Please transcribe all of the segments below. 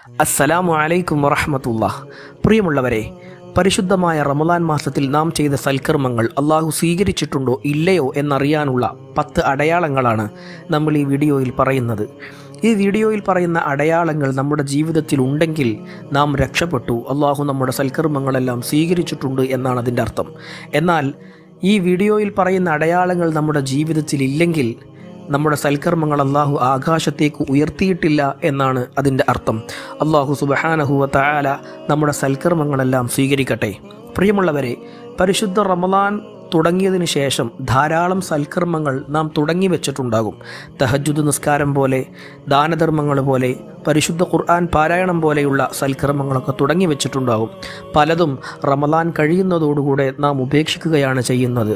അസ്സലാമു അലൈക്കും വറഹ്മത്തുള്ളാഹ്. പ്രിയമുള്ളവരെ, പരിശുദ്ധമായ റമദാൻ മാസത്തിൽ നാം ചെയ്ത സൽക്കർമ്മങ്ങൾ അള്ളാഹു സ്വീകരിച്ചിട്ടുണ്ടോ ഇല്ലയോ എന്നറിയാനുള്ള 10 അടയാളങ്ങളാണ് നമ്മൾ ഈ വീഡിയോയിൽ പറയുന്നത്. ഈ വീഡിയോയിൽ പറയുന്ന അടയാളങ്ങൾ നമ്മുടെ ജീവിതത്തിൽ ഉണ്ടെങ്കിൽ നാം രക്ഷപ്പെട്ടു, അള്ളാഹു നമ്മുടെ സൽക്കർമ്മങ്ങളെല്ലാം സ്വീകരിച്ചിട്ടുണ്ട് എന്നാണ് അതിൻ്റെ അർത്ഥം. എന്നാൽ ഈ വീഡിയോയിൽ പറയുന്ന അടയാളങ്ങൾ നമ്മുടെ ജീവിതത്തിൽ ഇല്ലെങ്കിൽ നമ്മുടെ സൽക്കർമ്മങ്ങൾ അള്ളാഹു ആകാശത്തേക്ക് ഉയർത്തിയിട്ടില്ല എന്നാണ് അതിൻ്റെ അർത്ഥം. അള്ളാഹു സുബ്ഹാനഹു വ തആല നമ്മുടെ സൽക്കർമ്മങ്ങളെല്ലാം സ്വീകരിക്കട്ടെ. പ്രിയമുള്ളവരെ, പരിശുദ്ധ റമദാൻ തുടങ്ങിയതിന് ശേഷം ധാരാളം സൽക്കർമ്മങ്ങൾ നാം തുടങ്ങി വെച്ചിട്ടുണ്ടാകും. തഹജ്ജുദ് നിസ്കാരം പോലെ, ദാനധർമ്മങ്ങൾ പോലെ, പരിശുദ്ധ ഖുർആൻ പാരായണം പോലെയുള്ള സൽക്കർമ്മങ്ങളൊക്കെ തുടങ്ങി വെച്ചിട്ടുണ്ടാകും. പലതും റമദാൻ കഴിയുന്നതോടുകൂടെ നാം ഉപേക്ഷിക്കുകയാണ് ചെയ്യുന്നത്.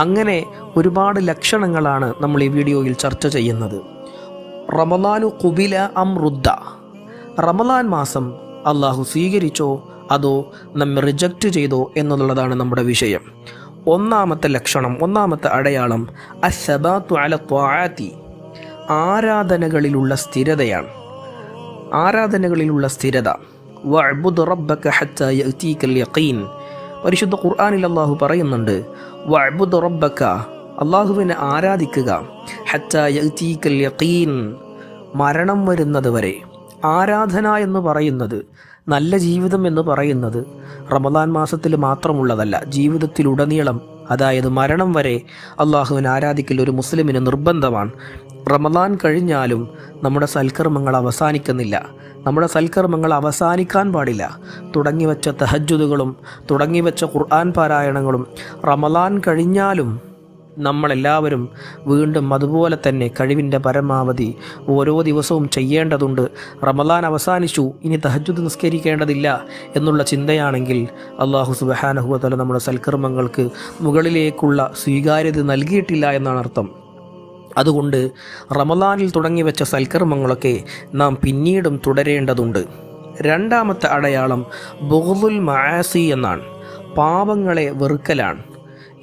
അങ്ങനെ ഒരുപാട് ലക്ഷണങ്ങളാണ് നമ്മൾ ഈ വീഡിയോയിൽ ചർച്ച ചെയ്യുന്നത്. റമദാനു ഖുബില അം റുദ്ദ, റമദാൻ മാസം അള്ളാഹു സ്വീകരിച്ചോ അതോ നമ്മെ റിജക്റ്റ് ചെയ്തോ എന്നുള്ളതാണ് നമ്മുടെ വിഷയം. ഒന്നാമത്തെ ലക്ഷണം, ഒന്നാമത്തെ അടയാളം അസ്സബാത്തു അല ത്വാഅതി, ആരാധനകളിലുള്ള സ്ഥിരതയാണ്. ആരാധനകളിലുള്ള സ്ഥിരത. വഅ്ബുദ് റബ്ബക ഹത്താ യഅതീകൽ യഖീൻ, പരിശുദ്ധ ഖുർആനിൽ അല്ലാഹു പറയുന്നുണ്ട്, വഅ്ബുദ് റബ്ബക, അല്ലാഹുവിനെ ആരാധിക്കുക, ഹത്താ യഅതീകൽ യഖീൻ, മരണം വരുന്നത് വരെ. ആരാധന എന്ന് പറയുന്നത്, നല്ല ജീവിതം എന്ന് പറയുന്നത് റമദാൻ മാസത്തിൽ മാത്രമുള്ളതല്ല, ജീവിതത്തിലുടനീളം, അതായത് മരണം വരെ അള്ളാഹുവിനെ ആരാധിക്കൽ ഒരു മുസ്ലിമിന് നിർബന്ധമാണ്. റമദാൻ കഴിഞ്ഞാലും നമ്മുടെ സൽക്കർമ്മങ്ങൾ അവസാനിക്കുന്നില്ല. നമ്മുടെ സൽക്കർമ്മങ്ങൾ അവസാനിക്കാൻ പാടില്ല. തുടങ്ങിവെച്ച തഹജ്ജുദുകളും തുടങ്ങിവെച്ച ഖുർആൻ പാരായണങ്ങളും റമദാൻ കഴിഞ്ഞാലും നമ്മളെല്ലാവരും വീണ്ടും അതുപോലെ തന്നെ കഴിവിൻ്റെ പരമാവധി ഓരോ ദിവസവും ചെയ്യേണ്ടതുണ്ട്. റമദാൻ അവസാനിച്ചു, ഇനി തഹജ്ജുദ് നിസ്കരിക്കേണ്ടതില്ല എന്നുള്ള ചിന്തയാണെങ്കിൽ അല്ലാഹു സുബ്ഹാനഹു വ തആല നമ്മുടെ സൽക്കർമ്മങ്ങൾക്ക് മുകളിലേക്കുള്ള സ്വീകാര്യത നൽകിയിട്ടില്ല എന്നാണ് അർത്ഥം. അതുകൊണ്ട് റമദാനിൽ തുടങ്ങി വെച്ച സൽക്കർമ്മങ്ങളൊക്കെ നാം പിന്നീടും തുടരേണ്ടതുണ്ട്. രണ്ടാമത്തെ അടയാളം ബുഗ്ദുൽ മആസി എന്നാണ്, പാപങ്ങളെ വെറുക്കലാണ്.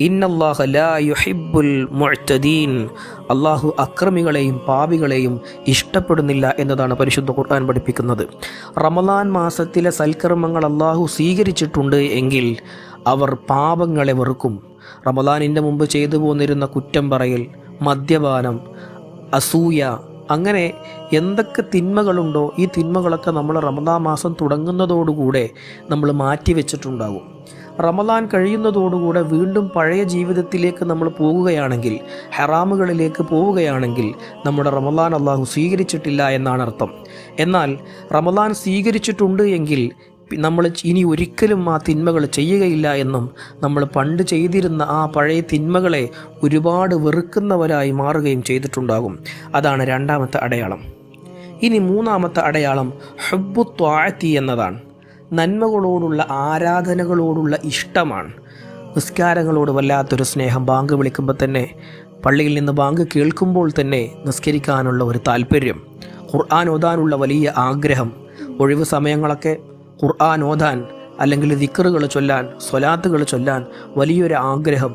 ഇന്നല്ലാഹ ലാ യുഹിബ്ബുൽ മുഅ്തദീൻ, അള്ളാഹു അക്രമികളെയും പാപികളെയും ഇഷ്ടപ്പെടുന്നില്ല എന്നതാണ് പരിശുദ്ധ ഖുർആൻ പഠിപ്പിക്കുന്നത്. റമദാൻ മാസത്തിലെ സൽക്കർമ്മങ്ങൾ അള്ളാഹു സ്വീകരിച്ചിട്ടുണ്ട് എങ്കിൽ അവർ പാപങ്ങളെ വെറുക്കും. റമദാനിൻ്റെ മുമ്പ് ചെയ്തു പോന്നിരുന്ന കുറ്റം പറയൽ, മദ്യപാനം, അസൂയ, അങ്ങനെ എന്തൊക്കെ തിന്മകളുണ്ടോ ഈ തിന്മകളൊക്കെ നമ്മൾ റമദാൻ മാസം തുടങ്ങുന്നതോടുകൂടെ നമ്മൾ മാറ്റി വെച്ചിട്ടുണ്ടാകും. റമദാൻ കഴിയുന്നതോടുകൂടെ വീണ്ടും പഴയ ജീവിതത്തിലേക്ക് നമ്മൾ പോകുകയാണെങ്കിൽ, ഹറാമുകളിലേക്ക് പോവുകയാണെങ്കിൽ നമ്മുടെ റമദാൻ അള്ളാഹു സ്വീകരിച്ചിട്ടില്ല എന്നാണ് അർത്ഥം. എന്നാൽ റമദാൻ സ്വീകരിച്ചിട്ടുണ്ട് എങ്കിൽ നമ്മൾ ഇനി ഒരിക്കലും ആ തിന്മകൾ ചെയ്യുകയില്ല എന്നും, നമ്മൾ പണ്ട് ചെയ്തിരുന്ന ആ പഴയ തിന്മകളെ ഒരുപാട് വെറുക്കുന്നവരായി മാറുകയും ചെയ്തിട്ടുണ്ടാകും. അതാണ് രണ്ടാമത്തെ അടയാളം. ഇനി മൂന്നാമത്തെ അടയാളം ഹുബ്ബു ത്വാഅതി എന്നതാണ്. നന്മകളോടുള്ള, ആരാധനകളോടുള്ള ഇഷ്ടമാണ്. നിസ്കാരങ്ങളോട് വല്ലാത്തൊരു സ്നേഹം. ബാങ്ക് വിളിക്കുമ്പോൾ തന്നെ, പള്ളിയിൽ നിന്ന് ബാങ്ക് കേൾക്കുമ്പോൾ തന്നെ നിസ്കരിക്കാനുള്ള ഒരു താല്പര്യം, ഖുർആൻ ഓതാനുള്ള വലിയ ആഗ്രഹം, ഒഴിവ് സമയങ്ങളൊക്കെ ഖുർആൻ ഓതാൻ അല്ലെങ്കിൽ ദിക്റുകൾ ചൊല്ലാൻ, സ്വലാത്തുകൾ ചൊല്ലാൻ വലിയൊരു ആഗ്രഹം.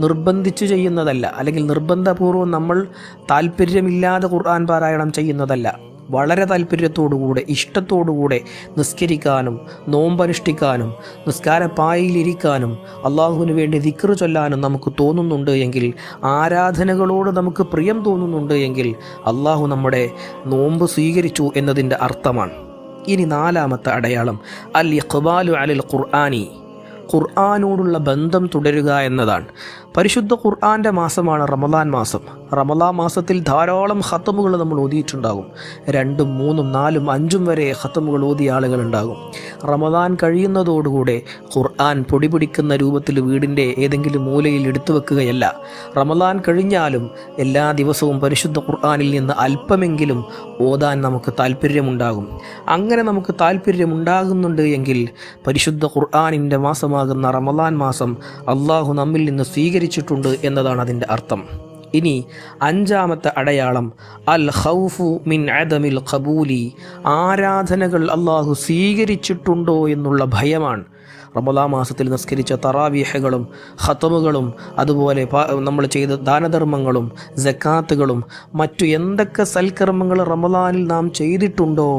നിർബന്ധിച്ചു ചെയ്യുന്നതല്ല, അല്ലെങ്കിൽ നിർബന്ധപൂർവ്വം നമ്മൾ താല്പര്യമില്ലാതെ ഖുർആൻ പാരായണം ചെയ്യുന്നതല്ല. വളരെ താല്പര്യത്തോടുകൂടെ, ഇഷ്ടത്തോടുകൂടെ നിസ്കരിക്കാനും നോമ്പനുഷ്ഠിക്കാനും നിസ്കാരപ്പായയിലിരിക്കാനും അള്ളാഹുവിന് വേണ്ടി ദിക്റ് ചൊല്ലാനും നമുക്ക് തോന്നുന്നുണ്ട് എങ്കിൽ, ആരാധനകളോട് നമുക്ക് പ്രിയം തോന്നുന്നുണ്ട് എങ്കിൽ അള്ളാഹു നമ്മുടെ നോമ്പ് സ്വീകരിച്ചു എന്നതിൻ്റെ അർത്ഥമാണ്. ഇനി നാലാമത്തെ അടയാളം അൽ ഇഖ്ബാലു അലൽ ഖുർആനി, ഖുർആനോടുള്ള ബന്ധം തുടരുക എന്നതാണ്. പരിശുദ്ധ ഖുർആൻ്റെ മാസമാണ് റമദാൻ മാസം. റമദാൻ മാസത്തിൽ ധാരാളം ഖത്തമുകൾ നമ്മൾ ഓതിയിട്ടുണ്ടാകും. 2, 3, 4, 5 വരെ ഖത്തമുകൾ ഓതിയ ആളുകളുണ്ടാകും. റമദാൻ കഴിയുന്നതോടുകൂടെ ഖുർആൻ പൊടി പിടിക്കുന്ന രൂപത്തിൽ വീടിൻ്റെ ഏതെങ്കിലും മൂലയിൽ എടുത്തു വെക്കുകയല്ല. റമദാൻ കഴിഞ്ഞാലും എല്ലാ ദിവസവും പരിശുദ്ധ ഖുർആനിൽ നിന്ന് അല്പമെങ്കിലും ഓതാൻ നമുക്ക് താല്പര്യമുണ്ടാകും. അങ്ങനെ നമുക്ക് താല്പര്യമുണ്ടാകുന്നുണ്ട് എങ്കിൽ പരിശുദ്ധ ഖുർആനിൻ്റെ മാസമാകുന്ന റമദാൻ മാസം അള്ളാഹു നമ്മിൽ നിന്ന് സ്വീകരിച്ചിട്ടുണ്ട് എന്നതാണ് അതിൻ്റെ അർത്ഥം. ഇനി അഞ്ചാമത്തെ അടയാളം അൽ ഖൗഫു മിൻ അദമിൽ ഖബൂലി, ആരാധനകൾ അള്ളാഹു സ്വീകരിച്ചിട്ടുണ്ടോ എന്നുള്ള ഭയമാണ്. റമദാൻ മാസത്തിൽ നിസ്കരിച്ച തറാവീഹുകളും ഖത്തമുകളും അതുപോലെ നമ്മൾ ചെയ്ത ദാനധർമ്മങ്ങളും സക്കാത്തുകളും മറ്റു എന്തൊക്കെ സൽക്കർമ്മങ്ങൾ റമദാനിൽ നാം ചെയ്തിട്ടുണ്ടോ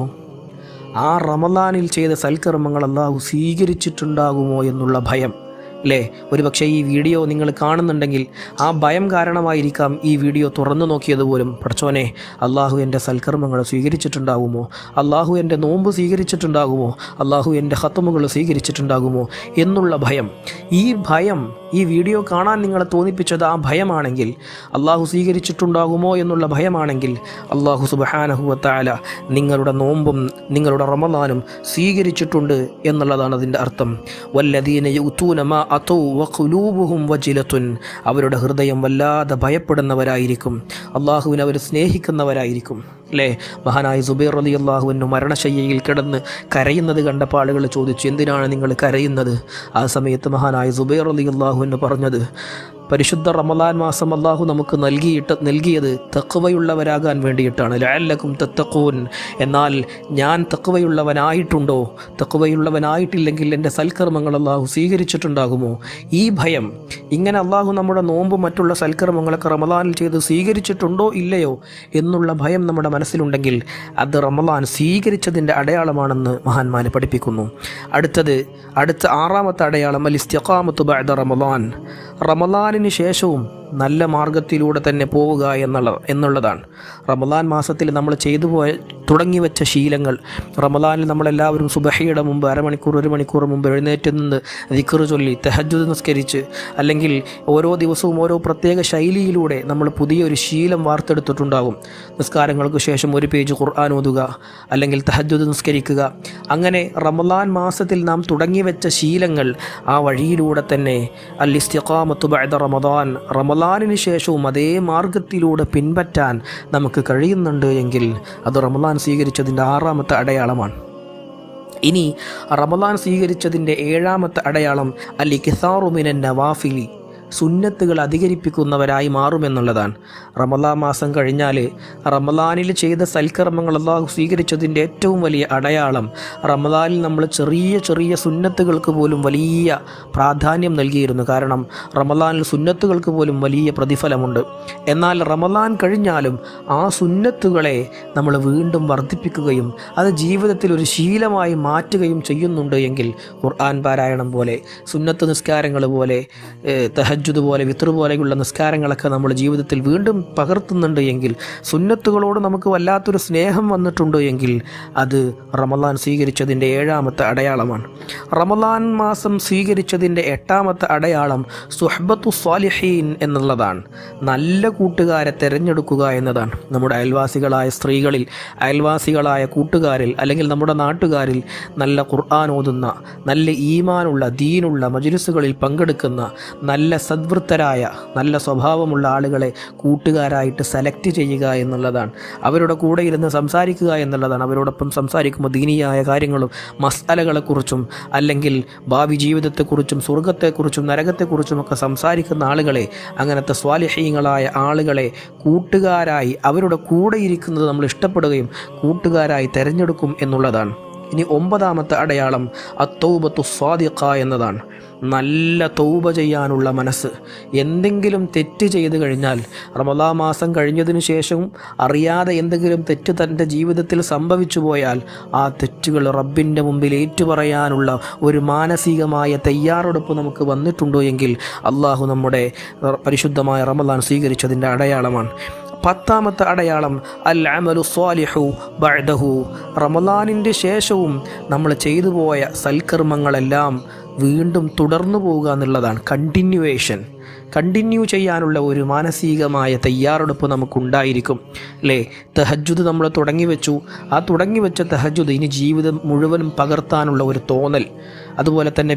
ആ റമദാനിൽ ചെയ്ത സൽക്കർമ്മങ്ങൾ അള്ളാഹു സ്വീകരിച്ചിട്ടുണ്ടാകുമോ എന്നുള്ള ഭയം. അല്ലേ? ഒരുപക്ഷെ ഈ വീഡിയോ നിങ്ങൾ കാണുന്നുണ്ടെങ്കിൽ ആ ഭയം കാരണമായിരിക്കാം ഈ വീഡിയോ തുറന്നു നോക്കിയതുപോലും. പടച്ചോനെ, അള്ളാഹു എൻ്റെ സൽക്കർമ്മങ്ങൾ സ്വീകരിച്ചിട്ടുണ്ടാകുമോ, അള്ളാഹു എൻ്റെ നോമ്പ് സ്വീകരിച്ചിട്ടുണ്ടാകുമോ, അള്ളാഹു എൻ്റെ ഖത്മുകൾ സ്വീകരിച്ചിട്ടുണ്ടാകുമോ എന്നുള്ള ഭയം. ഈ ഭയം, ഈ വീഡിയോ കാണാൻ നിങ്ങളെ തോന്നിപ്പിച്ചത് ആ ഭയമാണെങ്കിൽ, അള്ളാഹു സ്വീകരിച്ചിട്ടുണ്ടാകുമോ എന്നുള്ള ഭയമാണെങ്കിൽ, അള്ളാഹു സുബ്ഹാനഹു വ തആല നിങ്ങളുടെ നോമ്പും നിങ്ങളുടെ റമദാനും സ്വീകരിച്ചിട്ടുണ്ട് എന്നുള്ളതാണ് അതിൻ്റെ അർത്ഥം. വല്ലദീന യഉതൂന മാ അതൗ വഖുലൂബുഹും വജിലത്തുൻ, അവരുടെ ഹൃദയം വല്ലാതെ ഭയപ്പെടുന്നവരായിരിക്കും, അള്ളാഹുവിനെ അവർ സ്നേഹിക്കുന്നവരായിരിക്കും. അല്ലേ? മഹാനായ സുബൈർ റളിയല്ലാഹു അൻഹു മരണശയ്യയിൽ കിടന്ന് കരയുന്നത് കണ്ടപ്പോൾ ആളുകൾ ചോദിച്ചു, എന്തിനാണ് നിങ്ങൾ കരയുന്നത്? ആ സമയത്ത് മഹാനായ സുബൈർ റളിയല്ലാഹു അൻഹു പറഞ്ഞത്, പരിശുദ്ധ റമദാൻ മാസം അള്ളാഹു നമുക്ക് നൽകിയത് തഖ്വയുള്ളവരാകാൻ വേണ്ടിയിട്ടാണ്. ലഅല്ലക്കും തത്തഖൂൻ. എന്നാൽ ഞാൻ തഖ്വയുള്ളവനായിട്ടുണ്ടോ? തഖ്വയുള്ളവനായിട്ടില്ലെങ്കിൽ എൻ്റെ സൽക്കർമ്മങ്ങൾ അള്ളാഹു സ്വീകരിച്ചിട്ടുണ്ടാകുമോ? ഈ ഭയം, ഇങ്ങനെ അള്ളാഹു നമ്മുടെ നോമ്പ് മറ്റുള്ള സൽക്കർമ്മങ്ങളൊക്കെ റമദാനിൽ ചെയ്ത് സ്വീകരിച്ചിട്ടുണ്ടോ ഇല്ലയോ എന്നുള്ള ഭയം നമ്മുടെ മനസ്സിലുണ്ടെങ്കിൽ അത് റമദാൻ സ്വീകരിച്ചതിൻ്റെ അടയാളമാണെന്ന് മഹാന്മാർ പഠിപ്പിക്കുന്നു. അടുത്ത ആറാമത്തെ അടയാളം അൽ ഇസ്തിഖാമത്തു ബഅദ റമദാൻ. റമദാനിന് ശേഷവും നല്ല മാർഗത്തിലൂടെ തന്നെ പോവുക എന്നുള്ളതാണ്. റമദാൻ മാസത്തിൽ നമ്മൾ തുടങ്ങി വെച്ച ശീലങ്ങൾ, റമദാനിൽ നമ്മളെല്ലാവരും സുബഹിയുടെ മുമ്പ് അരമണിക്കൂർ 1 മണിക്കൂർ മുമ്പ് എഴുന്നേറ്റ് നിന്ന് ദിക്ർ ചൊല്ലി തഹജ്ജുദ് നിസ്കരിച്ച്, അല്ലെങ്കിൽ ഓരോ ദിവസവും ഓരോ പ്രത്യേക ശൈലിയിലൂടെ നമ്മൾ പുതിയൊരു ശീലം വാർത്തെടുത്തിട്ടുണ്ടാകും. നിസ്കാരങ്ങൾക്ക് ശേഷം 1 പേജ് ഖുർആൻ ഓതുക, അല്ലെങ്കിൽ തഹജ്ജുദ് നിസ്കരിക്കുക. അങ്ങനെ റമദാൻ മാസത്തിൽ നാം തുടങ്ങി വെച്ച ശീലങ്ങൾ ആ വഴിയിലൂടെ തന്നെ അൽ ഇസ്തിഖാമത്തു ബഅദ റമദാൻ, റമദാനിന് ശേഷവും അതേ മാർഗത്തിലൂടെ പിൻപറ്റാൻ നമുക്ക് കഴിയുന്നുണ്ട് എങ്കിൽ അത് റമദാൻ സ്വീകരിച്ചതിൻ്റെ 6ാമത്തെ അടയാളമാണ്. ഇനി റമദാൻ സ്വീകരിച്ചതിൻ്റെ 7ാമത്തെ അടയാളം അൽ ഇക്സാറു മിനൻ നവാഫിലി, സുന്നത്തുകൾ അധികരിപ്പിക്കുന്നവരായി മാറുമെന്നുള്ളതാണ്. റമദാൻ മാസം കഴിഞ്ഞാൽ റമദാനിൽ ചെയ്ത സൽക്കർമ്മങ്ങൾ അല്ലാഹു സ്വീകരിച്ചതിൻ്റെ ഏറ്റവും വലിയ അടയാളം, റമദാനിൽ നമ്മൾ ചെറിയ ചെറിയ സുന്നത്തുകൾക്ക് പോലും വലിയ പ്രാധാന്യം നൽകിയിരുന്നു. കാരണം റമദാനിൽ സുന്നത്തുകൾക്ക് പോലും വലിയ പ്രതിഫലമുണ്ട്. എന്നാൽ റമദാൻ കഴിഞ്ഞാലും ആ സുന്നത്തുകളെ നമ്മൾ വീണ്ടും വർദ്ധിപ്പിക്കുകയും അത് ജീവിതത്തിൽ ഒരു ശീലമായി മാറ്റുകയും ചെയ്യുന്നുണ്ട് എങ്കിൽ, ഖുർആൻ പാരായണം പോലെ, സുന്നത്ത് നിസ്കാരങ്ങൾ പോലെ, തഹജ്ജുദ് പോലെ, വിത്ർ പോലെയുള്ള നിസ്കാരങ്ങളൊക്കെ നമ്മൾ ജീവിതത്തിൽ വീണ്ടും പകർത്തുന്നുണ്ട് എങ്കിൽ, സുന്നത്തുകളോട് നമുക്ക് വല്ലാത്തൊരു സ്നേഹം വന്നിട്ടുണ്ട് എങ്കിൽ, അത് റമദാൻ സ്വീകരിച്ചതിൻ്റെ 7ാമത്തെ അടയാളമാണ്. റമദാൻ മാസം സ്വീകരിച്ചതിൻ്റെ 8ാമത്തെ അടയാളം സുഹ്ബത്തു സ്വാലിഹീൻ എന്നുള്ളതാണ്. നല്ല കൂട്ടുകാരെ തിരഞ്ഞെടുക്കുക എന്നതാണ്. നമ്മുടെ അയൽവാസികളായ സ്ത്രീകളിൽ, അയൽവാസികളായ കൂട്ടുകാരിൽ, അല്ലെങ്കിൽ നമ്മുടെ നാട്ടുകാരിൽ നല്ല ഖുർആൻ ഓതുന്ന, നല്ല ഈമാനുള്ള, ദീനുള്ള മജ്ലിസുകളിൽ പങ്കെടുക്കുന്ന, നല്ല സദ്വൃത്തരായ, നല്ല സ്വഭാവമുള്ള ആളുകളെ കൂട്ടുകാരായിട്ട് സെലക്ട് ചെയ്യുക എന്നുള്ളതാണ്. അവരുടെ കൂടെ ഇരുന്ന് സംസാരിക്കുക എന്നുള്ളതാണ്. അവരോടൊപ്പം സംസാരിക്കുമ്പോൾ ദീനിയായ കാര്യങ്ങളും മസ്അലകളെക്കുറിച്ചും, അല്ലെങ്കിൽ ഭാവി ജീവിതത്തെക്കുറിച്ചും, സ്വർഗത്തെക്കുറിച്ചും നരകത്തെക്കുറിച്ചും ഒക്കെ സംസാരിക്കുന്ന ആളുകളെ, അങ്ങനത്തെ സ്വാലിഹീങ്ങളായ ആളുകളെ കൂട്ടുകാരായി, അവരുടെ കൂടെ ഇരിക്കുന്നത് നമ്മൾ ഇഷ്ടപ്പെടുകയും കൂട്ടുകാരായി തിരഞ്ഞെടുക്കും എന്നുള്ളതാണ്. ഇനി 9ാമത്തെ അടയാളം അത്തൗബത്തു സ്വാദിഖ എന്നതാണ്. നല്ല തൗബ ചെയ്യാനുള്ള മനസ്സ്. എന്തെങ്കിലും തെറ്റ് ചെയ്തു കഴിഞ്ഞാൽ, റമദാൻ മാസം കഴിഞ്ഞതിന് ശേഷവും അറിയാതെ എന്തെങ്കിലും തെറ്റ് തൻ്റെ ജീവിതത്തിൽ സംഭവിച്ചു പോയാൽ, ആ തെറ്റുകൾ റബ്ബിൻ്റെ മുമ്പിൽ ഏറ്റുപറയാനുള്ള ഒരു മാനസികമായ തയ്യാറെടുപ്പ് നമുക്ക് വന്നിട്ടുണ്ടോ എങ്കിൽ, അള്ളാഹു നമ്മുടെ പരിശുദ്ധമായ റമദാൻ സ്വീകരിച്ചതിൻ്റെ അടയാളമാണ്. 10ാമത്തെ അടയാളം അൽ അമലു സ്വാലിഹു ബഅദഹു. റമദാനിൻ്റെ ശേഷവും നമ്മൾ ചെയ്തു പോയ സൽക്കർമ്മങ്ങളെല്ലാം വീണ്ടും തുടർന്നു പോവുക എന്നുള്ളതാണ്. കണ്ടിന്യൂ ചെയ്യാനുള്ള ഒരു മാനസികമായ തയ്യാറെടുപ്പ് നമുക്കുണ്ടായിരിക്കും. അല്ലേ? തഹജ്ജുദ് നമ്മൾ തുടങ്ങിവെച്ചു, ആ തുടങ്ങിവെച്ച തഹജ്ജുദ് ഇനി ജീവിതം മുഴുവനും പകർത്താനുള്ള ഒരു തോന്നൽ. അതുപോലെ തന്നെ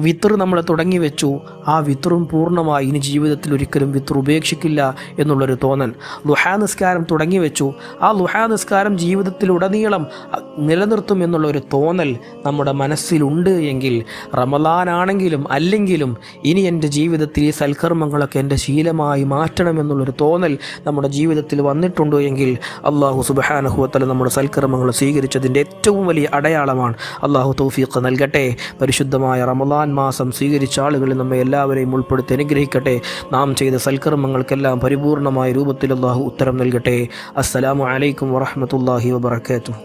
വിത്ർ നമ്മൾ തുടങ്ങി വെച്ചു, ആ വിത്റും പൂർണ്ണമായി ഇനി ജീവിതത്തിൽ ഒരിക്കലും വിത്ർ ഉപേക്ഷിക്കില്ല എന്നുള്ളൊരു തോന്നൽ. ളുഹാ നിസ്കാരം തുടങ്ങി വെച്ചു, ആ ളുഹാ നിസ്കാരം ജീവിതത്തിലുടനീളം നിലനിർത്തും എന്നുള്ളൊരു തോന്നൽ നമ്മുടെ മനസ്സിലുണ്ട് എങ്കിൽ, റമദാനാണെങ്കിലും അല്ലെങ്കിലും ഇനി എൻ്റെ ജീവിതത്തിൽ ഈ സൽക്കർമ്മങ്ങളൊക്കെ എൻ്റെ ശീലമായി മാറ്റണമെന്നുള്ളൊരു തോന്നൽ നമ്മുടെ ജീവിതത്തിൽ വന്നിട്ടുണ്ട് എങ്കിൽ, അള്ളാഹു സുബ്ഹാനഹു വ തആല നമ്മുടെ സൽക്കർമ്മങ്ങൾ സ്വീകരിച്ചതിൻ്റെ ഏറ്റവും വലിയ അടയാളമാണ്. അള്ളാഹു തൗഫീഖ് നൽകട്ടെ. പരിശുദ്ധമായ റമദാൻ മാസം സ്വീകരിച്ച ആളുകളിൽ നമ്മെ എല്ലാവരെയും ഉൾപ്പെടുത്തി അനുഗ്രഹിക്കട്ടെ. നാം ചെയ്ത സൽക്കർമ്മങ്ങൾക്കെല്ലാം പരിപൂർണമായ രൂപത്തിൽ അള്ളാഹു ഉത്തരം നൽകട്ടെ. അസ്സലാമു അലൈക്കും വറഹ്മത്തുള്ളാഹി വബറകാതുഹു.